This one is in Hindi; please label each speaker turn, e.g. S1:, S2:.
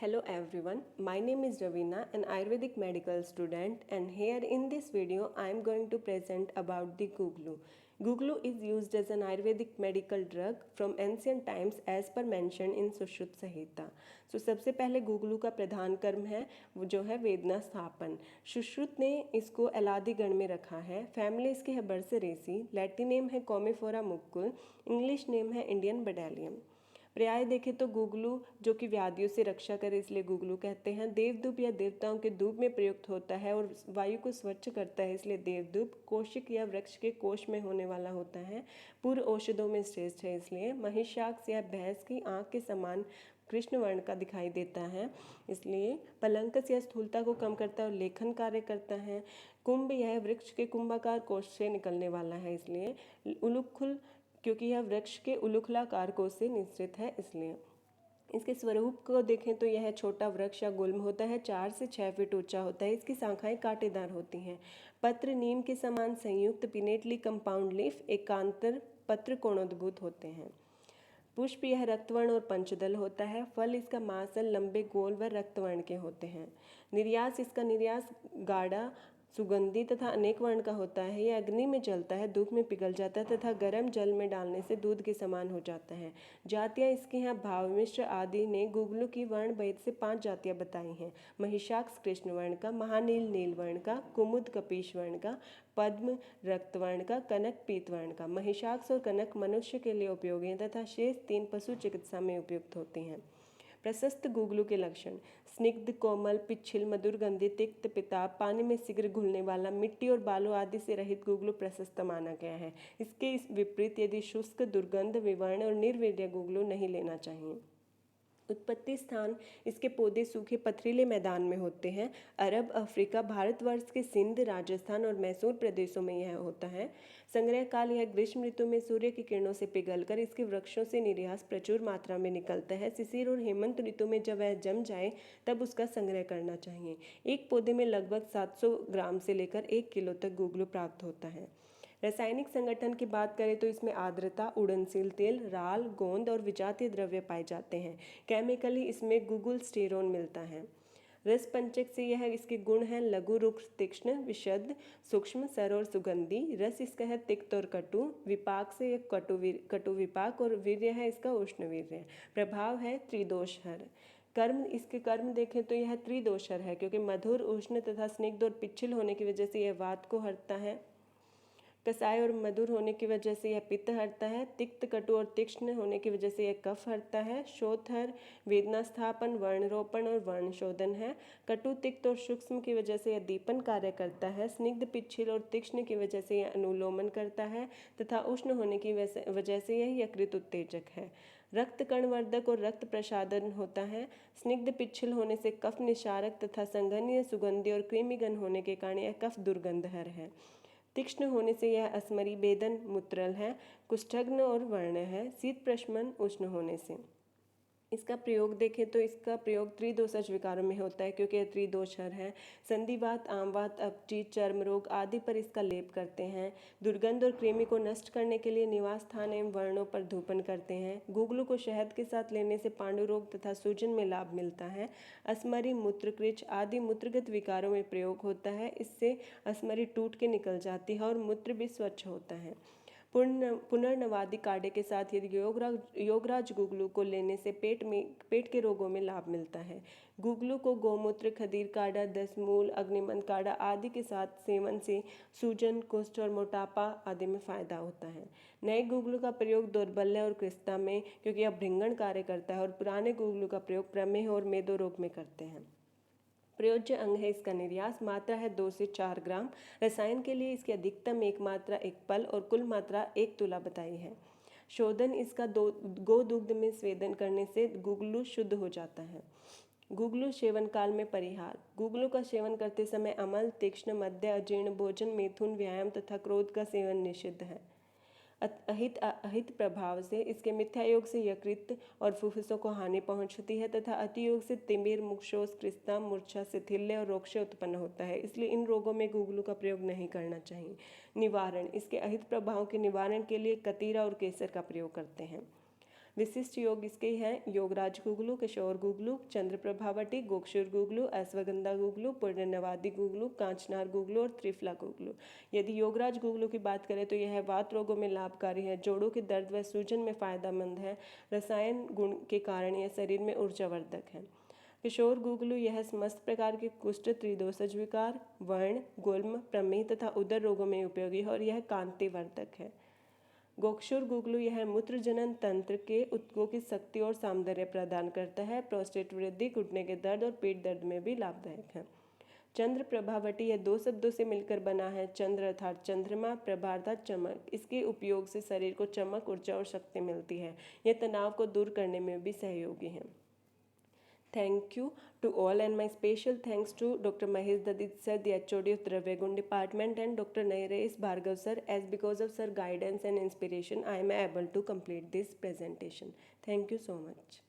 S1: Hello everyone, my name is Ravina, an Ayurvedic medical student, and here in this video I am going to present about the Guglu. Guglu is used as an Ayurvedic medical drug from ancient times as per mentioned in Sushruत Samhita. So सबसे पहले गुगलू का प्रधान कर्म है वो जो है वेदना स्थापन। सुश्रुत ने इसको एलादी गण में रखा है। फैमिली इसकी है बर्सेरेसी, लैटिन नेम है कॉमेफोरा मुक्कुल, इंग्लिश नेम है इंडियन बडालियम। पर्याय देखें तो गुगलू जो कि व्याधियों से रक्षा करे इसलिए गुगलू कहते हैं। देवदूप या देवताओं के धूप में प्रयुक्त होता है और वायु को स्वच्छ करता है इसलिए देवदूप। कोशिक या वृक्ष के कोश में होने वाला होता है। पूर्व औषधों में श्रेष्ठ है इसलिए। महिषाक्ष या भैंस की आंख के समान कृष्ण वर्ण का दिखाई देता है इसलिए। पलंकस या स्थूलता को कम करता है और लेखन कार्य करता है। कुंभ यह वृक्ष के कुंभाकार कोश से निकलने वाला है इसलिए। उलुखुल क्योंकि यह वृक्ष के उलुखलाकार कोश से निश्चित है इसलिए। इसके स्वरूप को देखें तो यह छोटा वृक्ष या गुल्म होता है, 4 से 6 फीट ऊंचा होता है। इसकी शाखाएं कांटेदार होती हैं। पत्र नीम के समान संयुक्त पिनेटली कंपाउंड लीफ एकांतर पत्र कोणोद्भूत होते हैं। पुष्प यह रक्तवर्ण और पंचदल होता है। फल इसका मांसल लंबे गोल व रक्तवर्ण के होते हैं। निर्यास इसका निर्यास गाढ़ा सुगंधी तथा अनेक वर्ण का होता है। यह अग्नि में जलता है, धूप में पिघल जाता है तथा गर्म जल में डालने से दूध के समान हो जाता है। जातियाँ इसकी हैं भाव मिश्र आदि ने गुगलू की वर्ण भेद से 5 जातियाँ बताई हैं। महिषाक्ष कृष्ण वर्ण का, महानील नील वर्ण का, कुमुद कपीश वर्ण का, पद्म रक्तवर्ण का, कनक पीत वर्ण का। महिषाक्ष और कनक मनुष्य के लिए उपयोगी हैं तथा शेष 3 पशु चिकित्सा में उपयुक्त होती हैं। प्रशस्त गुगलू के लक्षण: स्निग्ध, कोमल, पिच्छिल, मधुरगंधी, तिक्त, पिताब, पानी में शीघ्र घुलने वाला, मिट्टी और बालू आदि से रहित गुगलू प्रशस्त माना गया है। इसके विपरीत यदि शुष्क, दुर्गंध, विवर्ण और निर्वीर्य गुगलू नहीं लेना चाहिए। उत्पत्ति स्थान: इसके पौधे सूखे पथरीले मैदान में होते हैं। अरब, अफ्रीका, भारतवर्ष के सिंध, राजस्थान और मैसूर प्रदेशों में यह होता है। संग्रह काल: यह ग्रीष्म ऋतु में सूर्य की किरणों से पिघलकर इसके वृक्षों से निर्यास प्रचुर मात्रा में निकलता है। शिशिर और हेमंत ऋतु में जब वह जम जाए तब उसका संग्रह करना चाहिए। एक पौधे में लगभग 700 ग्राम से लेकर 1 किलो तक गुगलू प्राप्त होता है। रासायनिक संगठन की बात करें तो इसमें आर्द्रता, उड़नशील तेल, राल, गोंद और विजातीय द्रव्य पाए जाते हैं। केमिकली इसमें गुगुल स्टेरोन मिलता है। रस पंचक से यह इसके गुण हैं: लघु, रुक्ष, तीक्ष्ण, विशद, सूक्ष्म, सर और सुगंधी। रस इसका है तिक्त और कटु। विपाक से यह कटु विपाक और वीर्य है इसका उष्ण वीर्य। प्रभाव है त्रिदोषहर। कर्म: इसके कर्म देखें तो यह त्रिदोषहर है क्योंकि मधुर, उष्ण तथा स्निग्ध और पिच्छिल होने की वजह से यह वात को हरता है। कसाय और मधुर होने की वजह से यह पित्त हरता है। तिक्त, कटु और तीक्ष्ण होने की वजह से यह कफ हरता है। शोथहर, वेदना स्थापन, वर्णरोपण और वर्णशोधन है। कटु, तिक्त और सूक्ष्म की वजह से यह दीपन कार्य करता है। स्निग्ध, पिच्छिल और तीक्ष्ण की वजह से यह अनुलोमन करता है तथा उष्ण होने की वजह से यह यकृत उत्तेजक है। रक्त कणवर्धक और रक्त प्रसादन होता है। स्निग्ध, पिच्छिल होने से कफ निशारक तथा संघनीय, सुगंधी और कृमिगन होने के कारण यह कफ दुर्गंधहर है। तीक्ष्ण होने से यह अस्मरी, बेदन, मूत्रल है। कुष्ठग्न और वर्ण है। शीत, प्रशमन, उष्ण होने से। इसका प्रयोग देखें तो इसका प्रयोग त्रिदोषज विकारों में होता है क्योंकि यह त्रिदोषहर है। संधिवात, आमवात, अपची, चर्म रोग आदि पर इसका लेप करते हैं। दुर्गंध और कृमि को नष्ट करने के लिए निवास स्थान एवं वर्णों पर धूपन करते हैं। गुगलू को शहद के साथ लेने से पांडु रोग तथा सूजन में लाभ मिलता है। अस्मरी, मूत्रकृच आदि मूत्रगत विकारों में प्रयोग होता है। इससे अस्मरी टूट के निकल जाती है और मूत्र भी स्वच्छ होता है। पुनर्नवादी काढ़े के साथ यदि योगराज गुगलू को लेने से पेट के रोगों में लाभ मिलता है। गुगलू को गोमूत्र, खदीर काढ़ा, दसमूल, अग्निमंद काढ़ा आदि के साथ सेवन से सूजन, कुष्ठ और मोटापा आदि में फायदा होता है। नए गुगलू का प्रयोग दौर्बल्य और कृष्णता में क्योंकि यह भृंगण कार्य करता है और पुराने गुगलू का प्रयोग प्रमेह और मेदो रोग में करते हैं। प्रयोज्य अंग है इसका निर्यास। मात्रा है 2 से 4 ग्राम। रसायन के लिए इसकी अधिकतम 1 मात्रा 1 पल और कुल मात्रा 1 तुला बताई है। शोधन: इसका गोदुग्ध में स्वेदन करने से गुगलू शुद्ध हो जाता है। गुगलू सेवन काल में परिहार: गुगलू का सेवन करते समय अम्ल, तीक्ष्ण, मध्य, अजीर्ण भोजन, मैथुन, व्यायाम तथा क्रोध का सेवन निषिद्ध है। अहित प्रभाव से इसके मिथ्यायोग से यकृत और फुफ्फुसों को हानि पहुंचती है तथा अतियोग से तिमिर, मुक्षोष, कृष्णा, मूर्छा, शिथिल्य और रोगशय उत्पन्न होता है। इसलिए इन रोगों में गुगलू का प्रयोग नहीं करना चाहिए। निवारण: इसके अहित प्रभाव के निवारण के लिए कतीरा और केसर का प्रयोग करते हैं। विशिष्ट योग इसके हैं योगराज गुगलू, किशोर गुगलू, चंद्र प्रभावटी, गोक्षुर गुगलू, अश्वगंधा गुगलू, पूर्णनवादी गुगलू, कांचनार गुगलू और त्रिफला गुगलू। यदि योगराज गुगलू की बात करें तो यह वात रोगों में लाभकारी है, जोड़ों के दर्द व सूजन में फायदेमंद है, रसायन गुण के कारण यह शरीर में ऊर्जावर्धक है। किशोर गुगलू यह समस्त प्रकार के कुष्ठ, त्रिदोषज विकार, वर्ण, गुल्म, प्रमेह तथा उदर रोगों में उपयोगी है और यह कांतिवर्धक है। गोक्षुर गुगलू यह मूत्र जनन तंत्र के ऊतकों की शक्ति और सौंदर्य प्रदान करता है, प्रोस्टेट वृद्धि, घुटने के दर्द और पेट दर्द में भी लाभदायक है। चंद्र प्रभावटी यह दो शब्दों से मिलकर बना है, चंद्र अर्थात चंद्रमा, प्रभा अर्थात चमक। इसके उपयोग से शरीर को चमक, ऊर्जा और शक्ति मिलती है। यह तनाव को दूर करने में भी सहयोगी है। Thank you to all, and my special thanks to Dr. Mahesh Dadit sir, the HOD of Dravya Gun department, and Dr. Naresh Bhargav sir, as because of sir guidance and inspiration I am able to complete this presentation. Thank you so much.